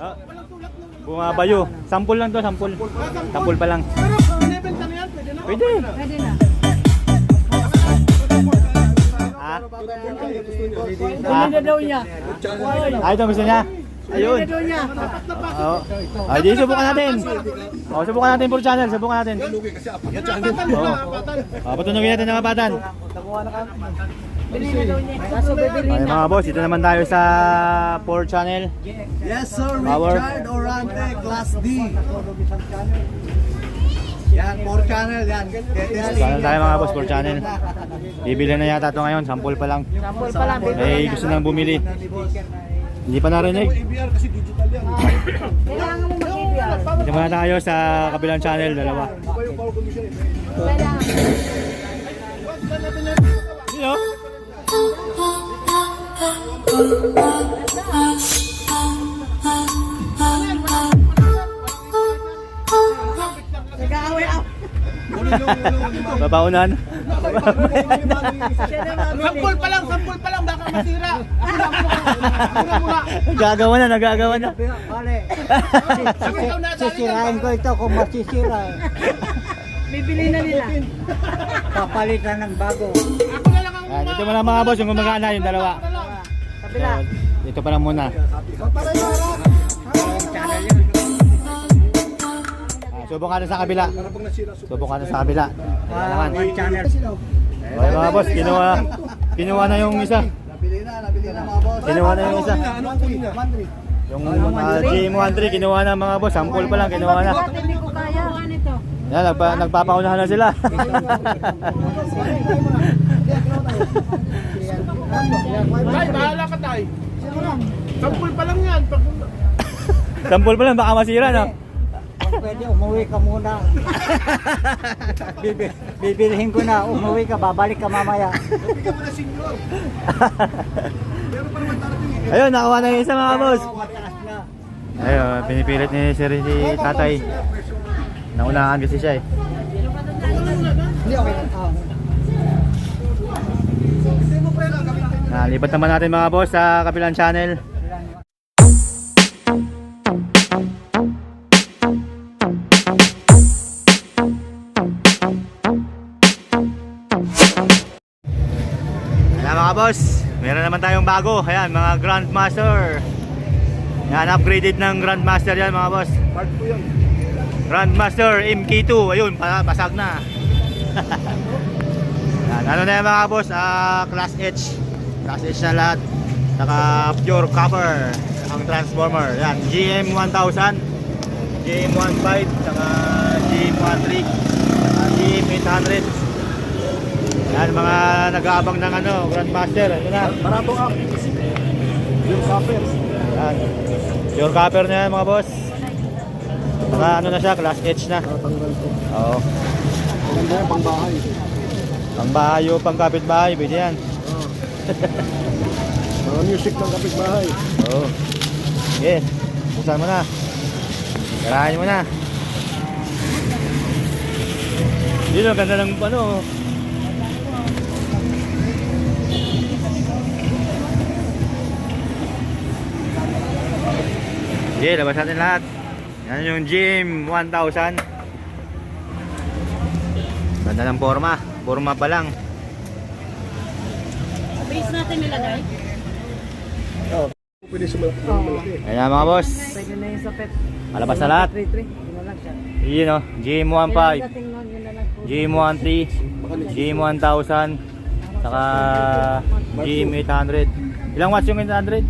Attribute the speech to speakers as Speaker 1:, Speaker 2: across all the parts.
Speaker 1: Ah, bumabayo. Sampul lang to, sampul. Sampul pa lang.
Speaker 2: Pero level ka na yan, pwede na.
Speaker 1: Pwede.
Speaker 3: Pwede na.
Speaker 1: Ah,
Speaker 3: Bili na daw niya.
Speaker 1: ay, ito gusto niya. Ayun.
Speaker 3: Bili na daw niya.
Speaker 1: Oo. Ay, di subukan natin. Oh, subukan natin for channel, subukan natin. Oo. Oh, patunogin natin ng apatan.
Speaker 3: Bili na daw niya. Kaso bibili
Speaker 1: Ay,
Speaker 3: na.
Speaker 1: mga boss, dito naman tayo sa 4 channel.
Speaker 2: Yes sir,
Speaker 1: Power.
Speaker 2: Richard Orante, Class D. Yan, 4 channel yan.
Speaker 1: Channel tayo mga boss, 4 channel. Bibili na yata ito ngayon, sampul pa lang.
Speaker 3: Sample pa lang.
Speaker 1: Ay, gusto nang bumili. Hindi pa narinig.
Speaker 2: ABR kasi digital yan.
Speaker 3: Kailangan mo mag-ibig.
Speaker 1: Dito muna tayo sa kabilang channel, dalawa.
Speaker 2: Iba yung power condition eh.
Speaker 3: Kailangan.
Speaker 1: Sino?
Speaker 3: Nag-aaway ako.
Speaker 1: Babaunan.
Speaker 2: Sampol pa lang, baka masira. Muna.
Speaker 1: Nagagawa na, nagagawa na.
Speaker 4: Pare, sisirain ko ito kung masisira.
Speaker 3: Bibili na nila.
Speaker 4: Papalitan ng bago.
Speaker 2: Ako na lang ang
Speaker 1: Yan, dito muna mga boss, yung gumagana yung dalawa.
Speaker 3: Kabila.
Speaker 1: Dito pa lang muna. Subukan na sa kabila. Subukan na sa kabila. Kailangan.
Speaker 4: One channel.
Speaker 1: Okay mga boss, kinuha na yung isa.
Speaker 2: Nabili na mga boss.
Speaker 1: Kinuha na yung isa.
Speaker 2: Anong kunin niya?
Speaker 1: Yung GM13 kinuha na mga boss, sample pa lang kinuha na.
Speaker 3: Bakit hindi ko kaya? Ito.
Speaker 1: Yan, nagpapaunahan na sila.
Speaker 2: Tay, bahala ka tay. Sampol pa lang yan.
Speaker 1: Sample pa lang, baka masira no?
Speaker 4: Kung pwede, umuwi ka muna. Bibilihin ko na, umuwi ka, babalik ka mamaya.
Speaker 2: Bigyan mo na senior. Pero pa naman darating eh.
Speaker 1: Ayun, nakuha na yung isa mga boss.
Speaker 4: Mataas na.
Speaker 1: Ayun, pinipilit ni Sir si tatay. Naunahan kasi siya eh.
Speaker 4: Hindi, okay lang.
Speaker 1: Lipat naman natin mga boss sa kabilang channel. Ayan mga boss, meron naman tayong bago. Ayan, mga Grandmaster. Yan, upgraded ng Grandmaster yan mga boss.
Speaker 2: Part 2 yan.
Speaker 1: Grandmaster MK2. Ayun, pasag na. Yan, ano na yan mga boss? Class H. Class H na lahat. Saka pure copper ang transformer. Yan, GM1000, GM15, saka GM13, saka GM800. Yan, mga nag-aabang ng ano, Grandmaster. Ito na.
Speaker 2: Maratong up. Yung copper.
Speaker 1: Yan. Pure copper na yan mga boss. Saka ano na siya, Class H na. Oo.
Speaker 2: Maganda yan, pang bahay.
Speaker 1: Pang bahay o pang kapitbahay, pwede yan.
Speaker 2: Mga music ng kapitbahay.
Speaker 1: Oo. Sige, buksan mo na. Garahin mo na. Yun ang ganda ng ano. Sige, labas natin lahat. Yan yung GM1000. Ganda ng forma. Forma pa lang.
Speaker 3: Base natin nilagay.
Speaker 2: Pwede sa malaki.
Speaker 1: Ayan mga boss.
Speaker 3: Pwede na yung sapet.
Speaker 1: Malabas na lahat.
Speaker 3: 3-3. Yun na lang siya.
Speaker 1: Yun o, GM15,
Speaker 3: Dating nun, yun na lang po.
Speaker 1: GM13, GM1000, saka GM800. Ilang watts yung 800?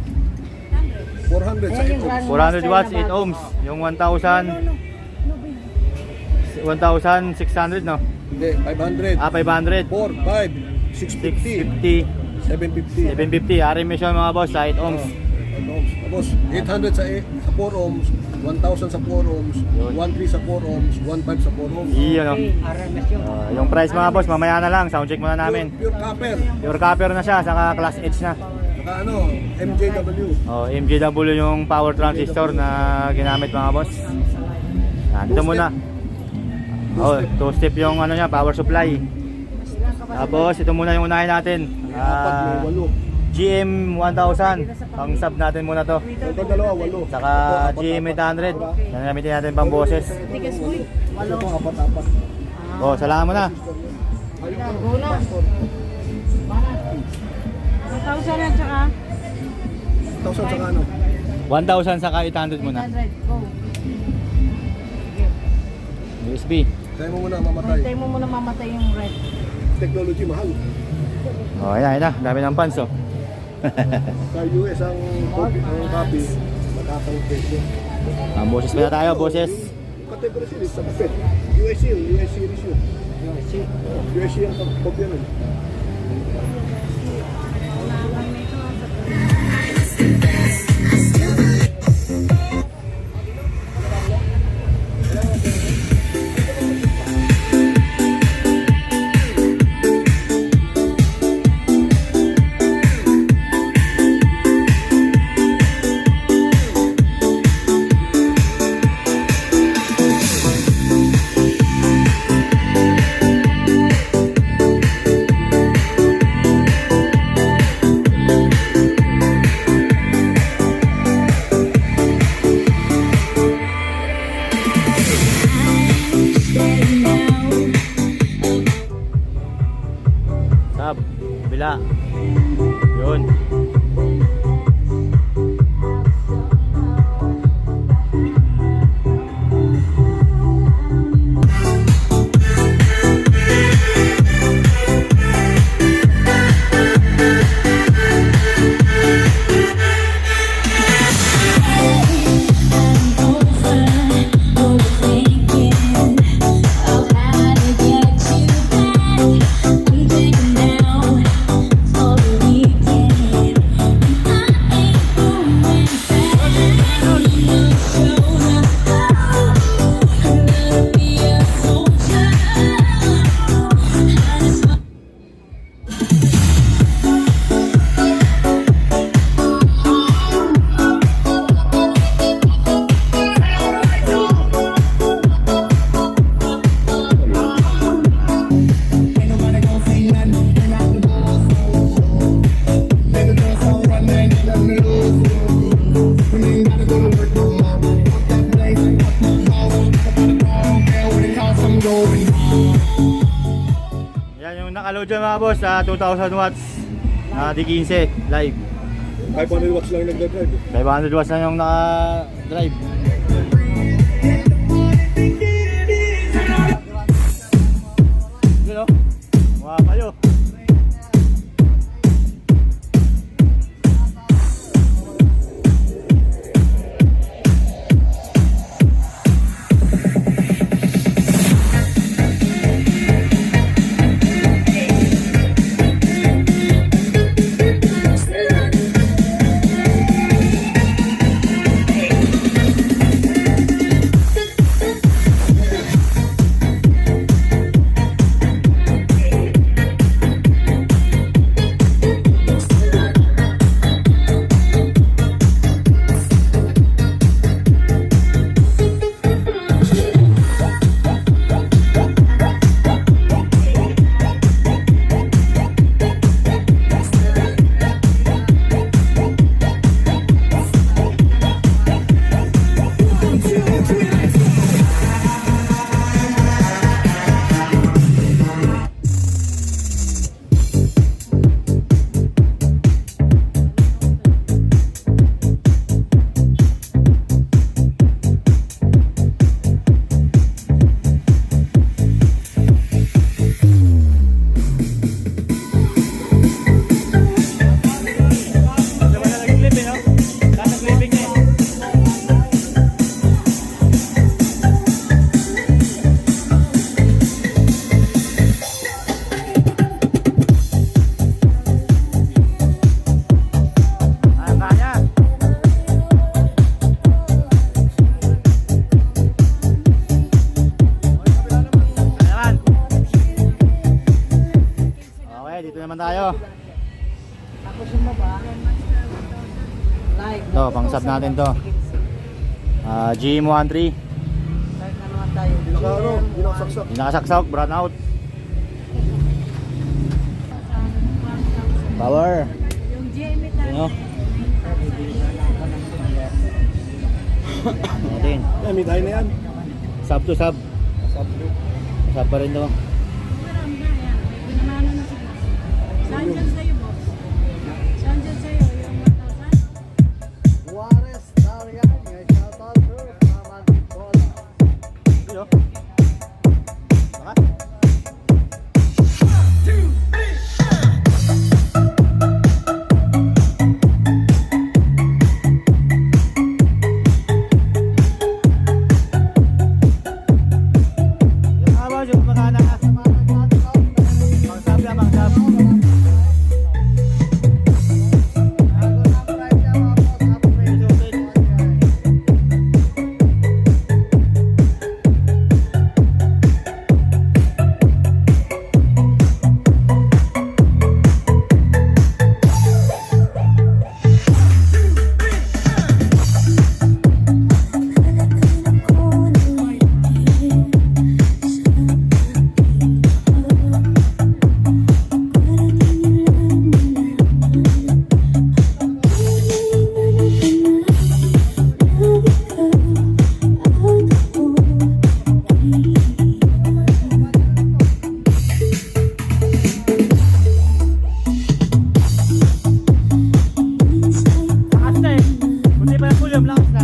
Speaker 2: 400 sa
Speaker 3: Ayan yung
Speaker 2: ito.
Speaker 3: Grandmaster
Speaker 1: 400 watts,
Speaker 3: na
Speaker 1: 8
Speaker 3: bago.
Speaker 1: ohms. Yung 1600 no?
Speaker 2: Hindi, 500.
Speaker 1: 500.
Speaker 2: 4, 5, 650,
Speaker 1: 650,
Speaker 2: 750.
Speaker 1: 750. Arimis yung mga boss sa 8 ohms.
Speaker 2: Tapos 800 sa 4 ohms, 1,000 sa 4 ohms, 1,300 sa 4 ohms, 1,500 sa 4 ohms.
Speaker 1: Iyon no?
Speaker 4: RMS yun.
Speaker 1: Yung price mga boss, mamaya na lang. Soundcheck muna namin.
Speaker 2: Pure copper.
Speaker 1: Pure copper na siya, saka class H na.
Speaker 2: Saka ano, MJW.
Speaker 1: MJW yung power transistor na ginamit mga boss. Dito muna. Two step yung ano niya, power supply. Tapos ito muna yung unahin natin.
Speaker 2: May 4, may 8.
Speaker 1: GM 1000. Pang sub natin muna to.
Speaker 2: Ito dalawa, 8.
Speaker 1: Saka GM 800. Yan gamitin natin pang boses.
Speaker 3: Tigas mo eh.
Speaker 2: Ito po, 4.
Speaker 1: Oh, salamat mo na.
Speaker 3: Go na. 1,000 at saka
Speaker 2: 1,000 saka ano?
Speaker 1: 1,000 saka 800 muna.
Speaker 3: 100. Go.
Speaker 1: USB.
Speaker 2: Tayo mo muna, mamatay.
Speaker 3: Hintay mo muna mamatay yung red.
Speaker 2: Technology, mahal.
Speaker 1: Oh, ayan na. Dami ng fans oh.
Speaker 2: Sa US, ang copy, matatang presyo.
Speaker 1: Ang boses pa na tayo, boses.
Speaker 2: Category series sa kape. USC yun, US series yun. USC yung kopya nun.
Speaker 1: Sab, bila. Yun. Yan yung nakaload dyan mga boss sa 2,000 watts na D15 live.
Speaker 2: 500 watts lang yung nagdadrive.
Speaker 1: 500 watts na yung naka-drive. Yun o, mga kayo. tayo.
Speaker 3: Tapos yung baba, like.
Speaker 1: Ito, pang sub natin to. GM13.
Speaker 3: Like na naman tayo.
Speaker 2: Hindi nakasaksak.
Speaker 1: Hindi nakasaksak, brown out. Power.
Speaker 3: Yung
Speaker 1: Ano? Natin.
Speaker 2: Yan, may tayo na yan.
Speaker 1: Sub to sub. Sub pa rin to.
Speaker 3: Saan dyan sa'yo, boss? Saan dyan sa'yo? Yung 1,000?
Speaker 4: Juarez, Darian, shout out sir. Salamat po.
Speaker 1: Dito. Baka? Yung awas, yung kumakain na. Pangsab yan, pangsab. Lakas na eh. Buti pa yung volume, lakas na.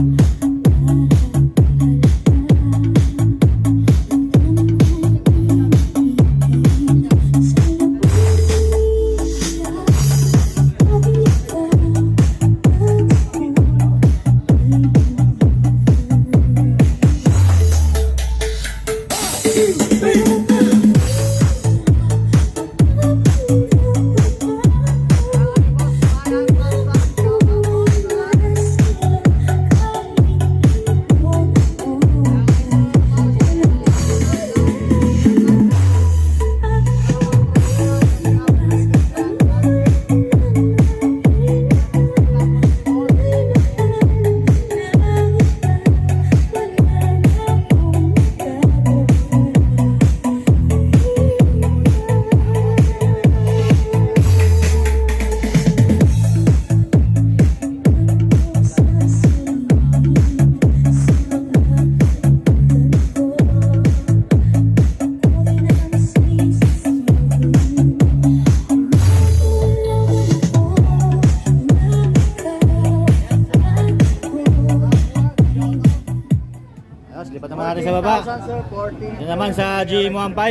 Speaker 1: Ayos, lipat naman natin sa baba.
Speaker 4: 1,000 sir, 40.
Speaker 1: Yan naman sa GM15.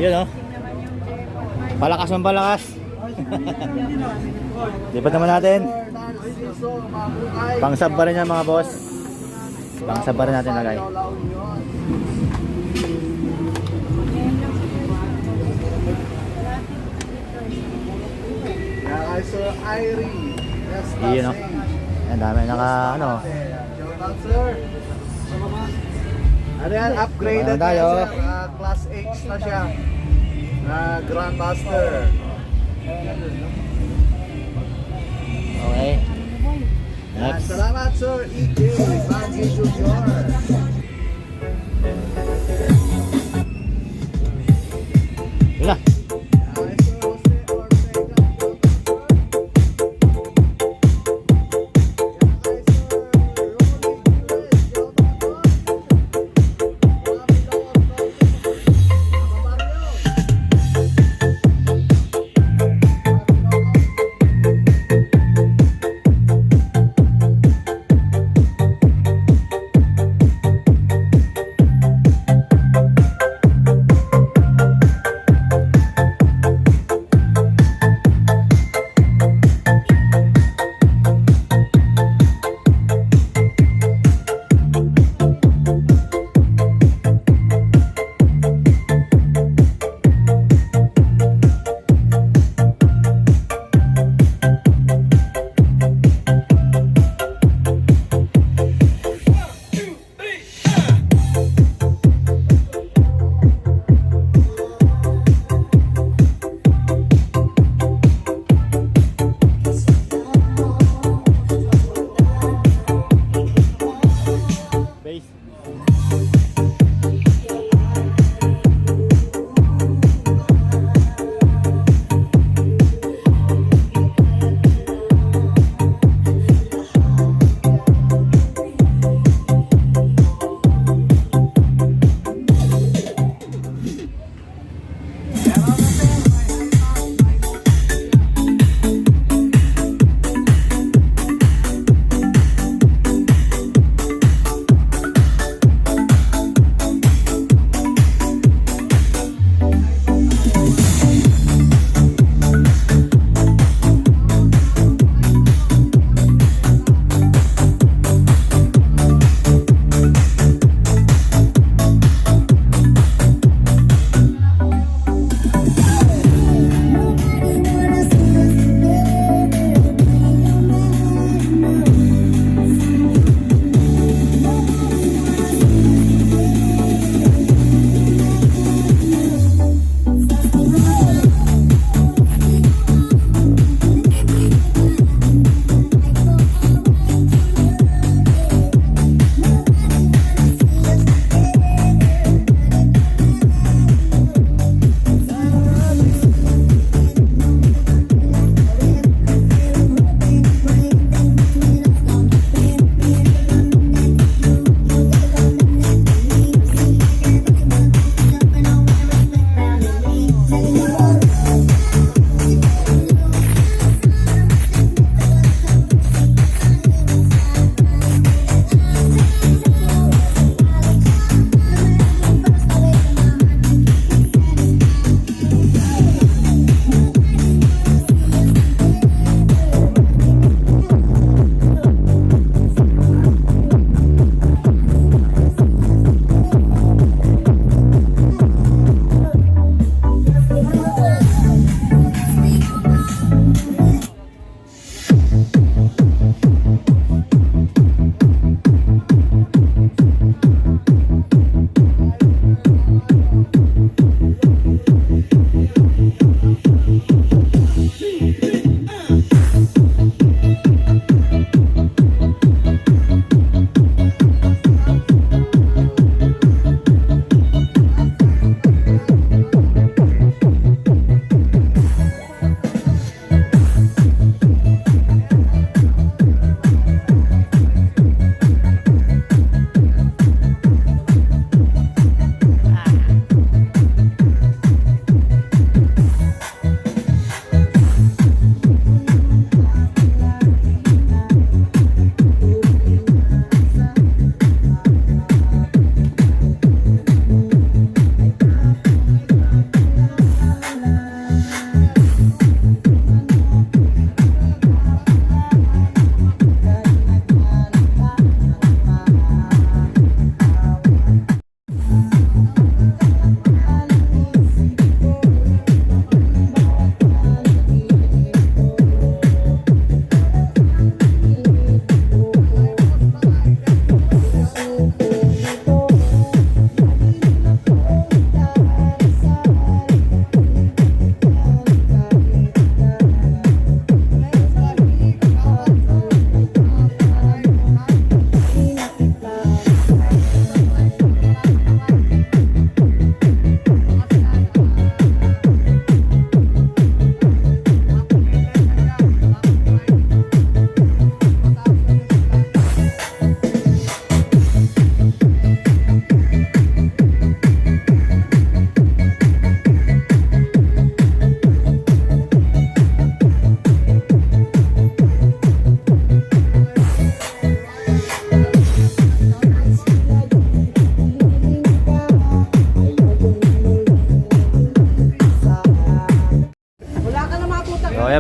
Speaker 1: Yun oh. Palakas ng palakas. Lipat naman natin. Pangsab pa rin yan mga boss. Pangsab pa rin natin lagay.
Speaker 2: Kay Sir Irene. Yes,
Speaker 1: Yun oh. Yan dami naka ano.
Speaker 2: Shout out, sir. Ano yan? Upgraded
Speaker 1: Ano tayo?
Speaker 2: yan, sir. Class H na siya. Grandmaster.
Speaker 1: Okay. Next.
Speaker 2: Salamat, Sir EJ. Sanji Junior.
Speaker 1: Yun na.
Speaker 2: Kay Sir Jose Ortega. Kay Sir Ronnie Gilles. Shout out,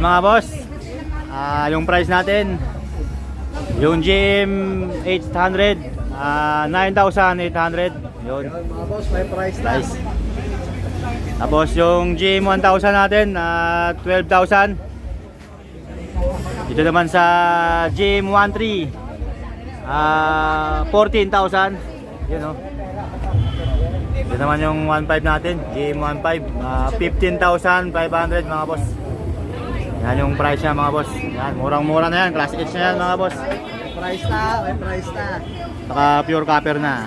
Speaker 1: Ayan mga boss. Yung price natin. Yung GM 800, 9,800. Yun.
Speaker 2: Yan mga boss, may price na.
Speaker 1: Nice. Tapos yung GM 1000 natin, 12,000. Dito naman sa GM 13, 14,000. Yun o. Dito naman yung 15 natin, GM 15, 15,500 mga boss. Yan yung price niya mga boss. Yan, murang-mura na yan, class H na yan mga boss.
Speaker 2: Price na, may price na.
Speaker 1: Saka pure copper na.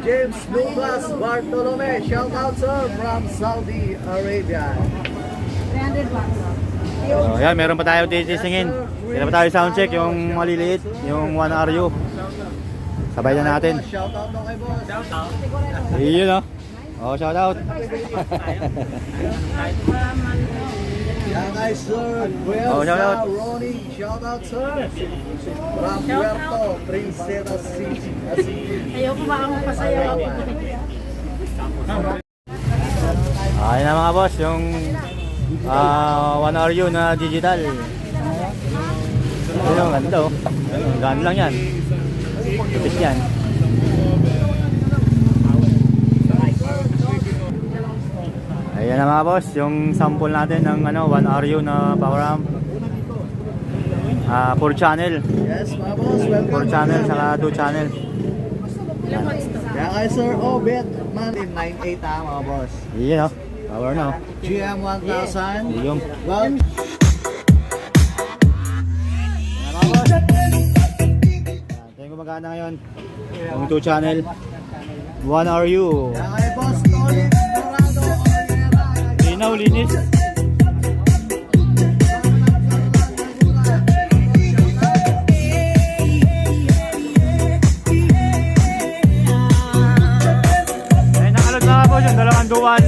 Speaker 2: James Douglas Bartolome, shout out sir from Saudi Arabia.
Speaker 3: 300 bucks.
Speaker 1: So, yan, meron pa tayo titisingin. Meron pa tayo sound check, yung maliliit, yung 1RU. Sabay na natin.
Speaker 2: Shout out na kay boss. Shout out.
Speaker 1: Yun o. Oh, shout out.
Speaker 2: Yeah guys sir,
Speaker 1: Oh, shout out.
Speaker 2: Ronnie, shout out sir. From Puerto Princesa City.
Speaker 3: Ayoko ba akong pasayaw?
Speaker 1: Ayun na mga boss, yung 1RU na digital. Ayun, ang ganda o. Gaan lang yan. Tipis yan. Ayan na mga boss, yung sample natin ng 1RU na power amp. 4 channel.
Speaker 2: Yes mga boss, welcome.
Speaker 1: 4 channel saka 2 channel.
Speaker 2: Yeah guys sir, Obet man in 98 mga boss.
Speaker 1: Iyan o, power na o.
Speaker 2: GM 1000.
Speaker 1: Yung
Speaker 2: Well,
Speaker 1: tingin ko magana ngayon. Yung 2 channel. 1RU.
Speaker 2: yeah kay boss Tony Dorado Oriera.
Speaker 1: Linaw, linis. Ayun, nakalot na po yung dalawang duwan.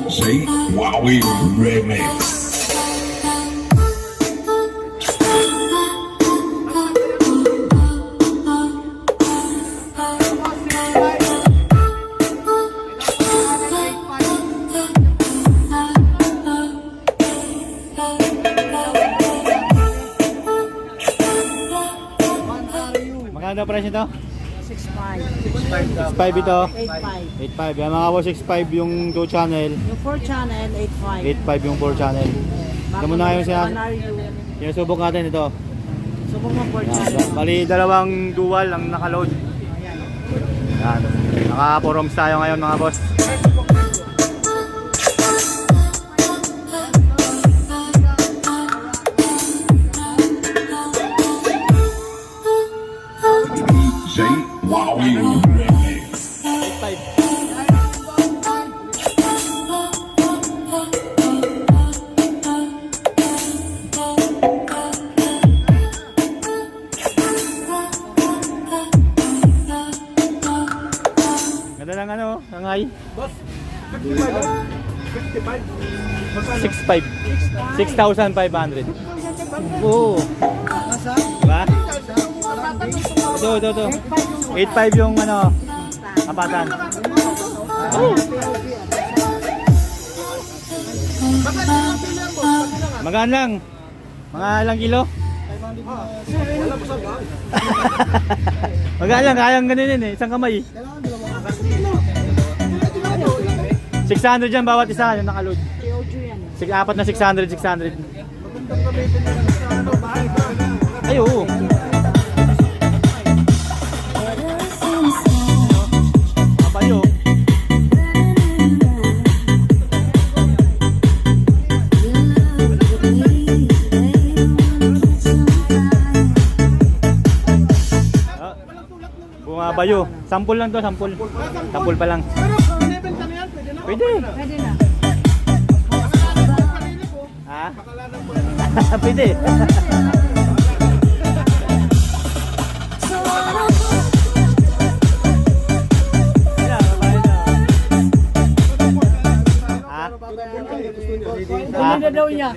Speaker 5: DJ Wowie Remix.
Speaker 1: Magkano price nito?
Speaker 3: 6.5.
Speaker 1: 6.5 ito.
Speaker 3: 8.5.
Speaker 1: 8.5. Yan mga boss, 6.5 yung 2 channel.
Speaker 3: Yung 4 channel, 8.5.
Speaker 1: 8.5 yung 4 channel. Ito muna yung sinasubok natin ito.
Speaker 3: Subok mo 4
Speaker 1: Yan.
Speaker 3: channel.
Speaker 1: Bali, dalawang dual ang nakaload. Yan. Naka-4 ohms tayo ngayon mga boss.
Speaker 5: DJ Wowie Remix.
Speaker 1: 8.5. Ganda ng tangay.
Speaker 2: Boss,
Speaker 1: 6.5. 6,500. Oo. Diba? Ito. 8.5 yung apatan. Oh. Magaan lang. Mga ilang kilo? Magaan lang, kayang ganun eh. Isang kamay. 600 dyan bawat isa yung nakaload. Apat na 600. Ay, oo. Kapayo. Bumabayo. Sampul lang to, sampul. Sampul pa lang. Pwede.
Speaker 3: Pwede na.
Speaker 1: Ha? Pwede.
Speaker 3: daw niya.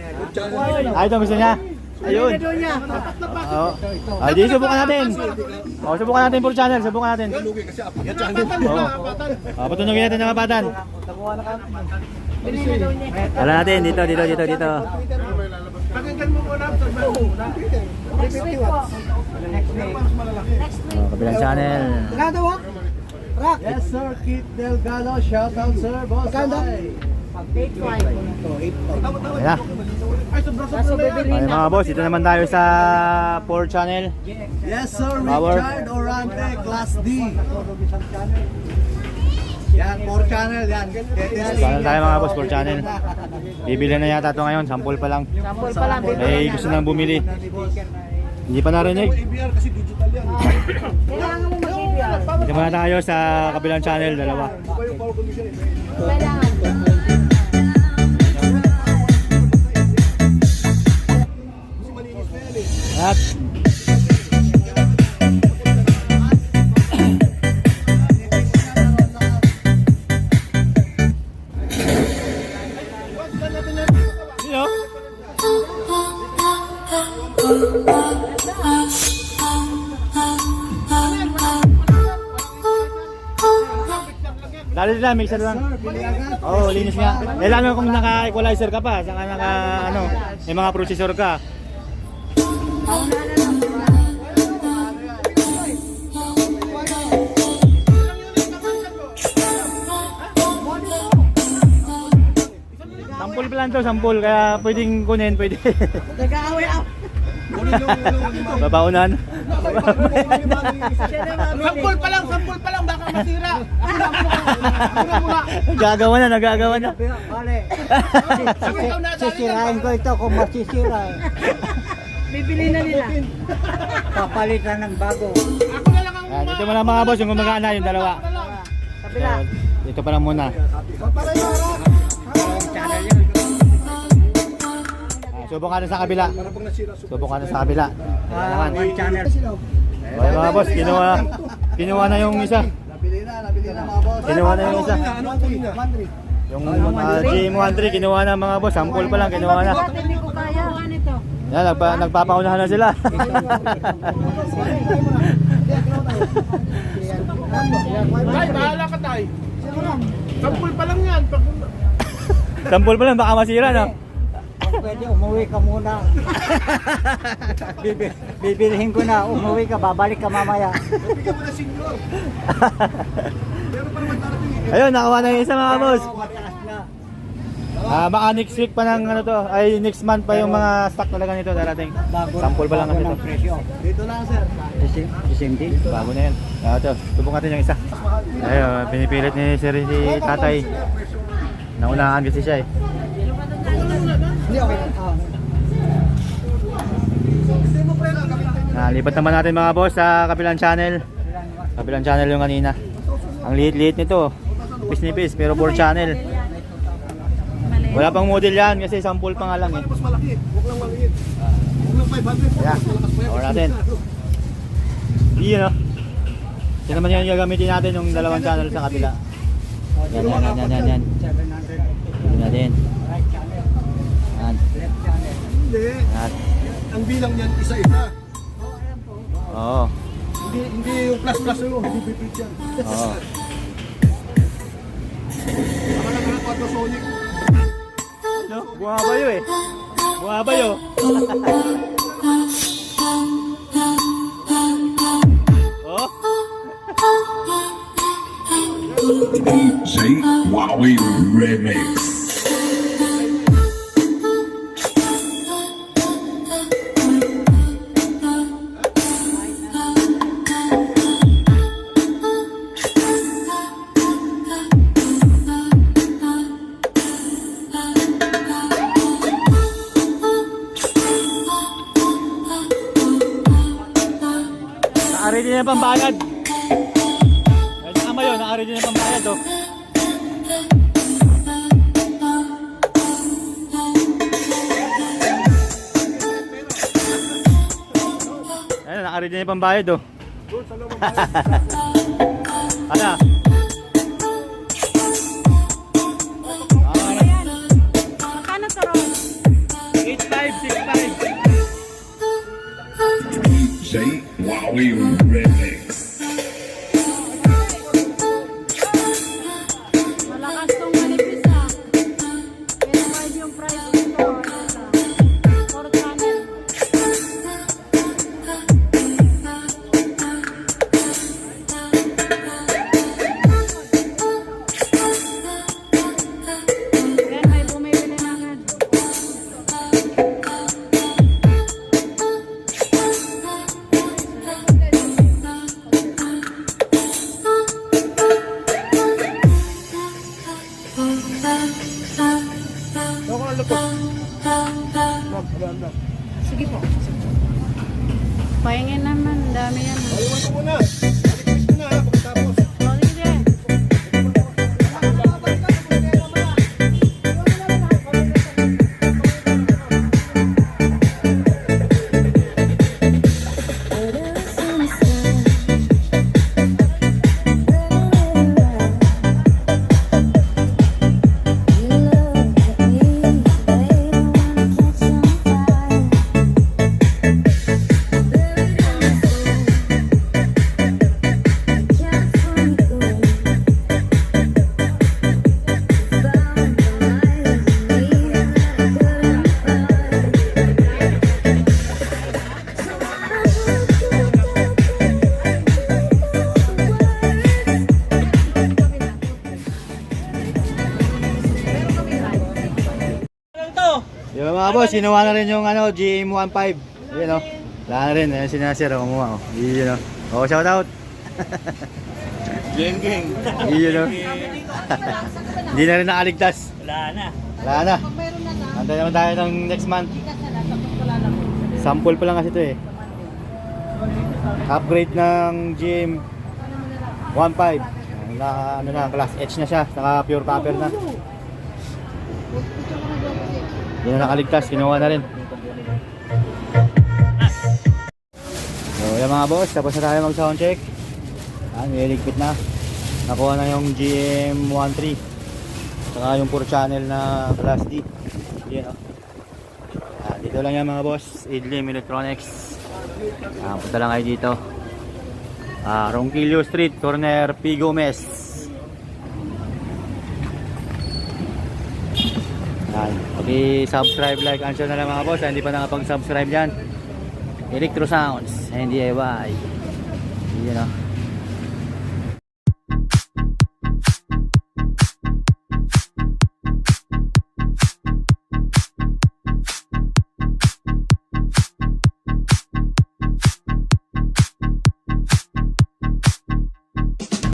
Speaker 1: Ay, ito gusto niya. Ayun.
Speaker 3: Daw niya.
Speaker 1: Oo. Ay, di subukan natin. Oh, subukan natin full channel, subukan natin.
Speaker 2: Lugi kasi apat yan channel.
Speaker 1: Oo. Oh, patunugin natin ng kapatan.
Speaker 3: Bili na daw niya.
Speaker 1: Wala natin dito.
Speaker 2: Pakinggan mo muna.
Speaker 3: Next week po. Next week.
Speaker 1: Oh, kabilang channel.
Speaker 4: Yes, sir. Kit Delgado. Shout out, sir. Boss.
Speaker 3: Take 5.
Speaker 1: Ayan na.
Speaker 3: Kaso bibili
Speaker 1: Ay, mga boss, dito naman tayo sa 4 channel.
Speaker 4: Yes, sir.
Speaker 1: Power.
Speaker 4: Richard Orante, Class D. Yan, 4 channel. Yan.
Speaker 1: Channel tayo mga boss, 4 channel. Bibili na yata ito ngayon, sample pa lang.
Speaker 3: Sample pa lang.
Speaker 1: May gusto nang bumili. Hindi pa narinig.
Speaker 2: ABR kasi digital yan.
Speaker 3: Kailangan mo mag-ibig.
Speaker 1: Dito muna tayo sa kabilang channel, dalawa.
Speaker 2: Iba yung power condition eh.
Speaker 3: Kailangan.
Speaker 2: Kasi malinis na yan eh.
Speaker 1: At Sino? Dali lang, mixer lang. Oo, linis nga. Eh lalo kung naka-equalizer ka pa, saka naka ano, may mga processor ka. Sampul pa lang to, sampul. Kaya pwedeng kunin, pwede.
Speaker 3: Nag-aaway ako.
Speaker 1: Babaunan.
Speaker 3: Sampol pa lang, baka masira.
Speaker 1: Nagagawa na, nagagawa na.
Speaker 4: Pare, sisirain ko ito kung masisira.
Speaker 3: Bibili na nila.
Speaker 4: Papalitan ng bago.
Speaker 1: Yan, ito mo lang mga boss, yung gumagana, yung dalawa.
Speaker 3: Kabila.
Speaker 1: Ito pa lang muna. Subukan na sa kabila. Subukan na sa kabila. Kailangan.
Speaker 4: Channel.
Speaker 1: Okay mga boss, kinuha na yung isa.
Speaker 4: Nabili na mga boss.
Speaker 1: Kinuha na yung isa.
Speaker 2: Ano ang tuloy niya?
Speaker 1: Yung GM13 kinuha na mga boss, sample pa lang kinuha na.
Speaker 3: Hindi ko kaya. Nito.
Speaker 1: Yan, nagpapaunahan na sila.
Speaker 2: Tay, bahala ka tay. Sampul pa lang yan.
Speaker 1: Sample pa lang, baka masira na.
Speaker 4: Pwede umuwi ka muna. Bibilihin ko na, umuwi ka, babalik ka mamaya.
Speaker 2: Bigyan mo na senior. Pero pa naman darating eh.
Speaker 1: Ayun, nakawa na yung isa mga boss.
Speaker 4: Mataas na.
Speaker 1: Baka next week pa ng ano to, ay next month pa yung mga stock talaga nito darating. Sample pa lang kasi ito.
Speaker 4: Presyo. Dito lang sir. Sisimdi.
Speaker 1: Bago na yan. Ito, subukan natin yung isa. Ayun, pinipilit ni sir si tatay. Naunahan kasi siya eh.
Speaker 4: Hindi, okay.
Speaker 1: Nalipat naman natin mga boss sa kabilang channel. Kabilang channel yung kanina. Ang liit-liit nito. Pis-nipis pero 4 channel. Wala pang model yan kasi sample pa nga lang eh.
Speaker 2: Mas malaki. Huwag lang maliit. Huwag lang 500.
Speaker 1: Kaya, power natin. Iyon o. Yan naman yung gagamitin natin yung dalawang channel sa kabila. Yan. Yan natin. Yan.
Speaker 2: Hindi.
Speaker 1: Yan.
Speaker 2: Ang bilang niyan isa-isa.
Speaker 1: Oo.
Speaker 2: Hindi yung plus-plus yung hindi bipit yan.
Speaker 1: Oo.
Speaker 2: Baka lang ka ng Sonic.
Speaker 1: Bumabayo eh. Bumabayo. Oh.
Speaker 5: DJ Wowie Remix.
Speaker 1: Naka-ready na yung pambayad. Ay, tama yun, naka-ready na yung pambayad oh. Ayun, naka-ready na yung pambayad oh. Ano?
Speaker 3: Magkano to ron?
Speaker 2: ang lupot.
Speaker 3: Sige po. Pahingin naman, dami yan.
Speaker 2: Ayun ko muna. Balik ko na ha, pagkatapos.
Speaker 3: Oh, sige.
Speaker 1: Yung mga boss, sinuha na rin yung ano, GM15. Yun o. Wala na rin. Ayan si Nasir. Kumuha o. Yun o. Oh, shout out.
Speaker 2: Geng, geng.
Speaker 1: Yun o. Hindi na rin nakaligtas.
Speaker 6: Wala na.
Speaker 1: Wala na. Antay naman tayo ng next month. Sample pa lang kasi ito eh. Upgrade ng GM15. Ano na, class H na siya. Saka pure copper na. Hindi na nakaligtas, kinuha na rin. So yan mga boss, tapos na tayo mag sound check. May ligpit na. Nakuha na yung GM13. Saka yung 4 channel na class D. Yan o. Dito lang yan mga boss, Idlim Electronics. Punta lang kayo dito. Ronquillo Street, corner P. Gomez. Paki-subscribe, like, and share na lang mga boss. Hindi pa nakapag-subscribe dyan. Electro Sounds and DIY. Yun o.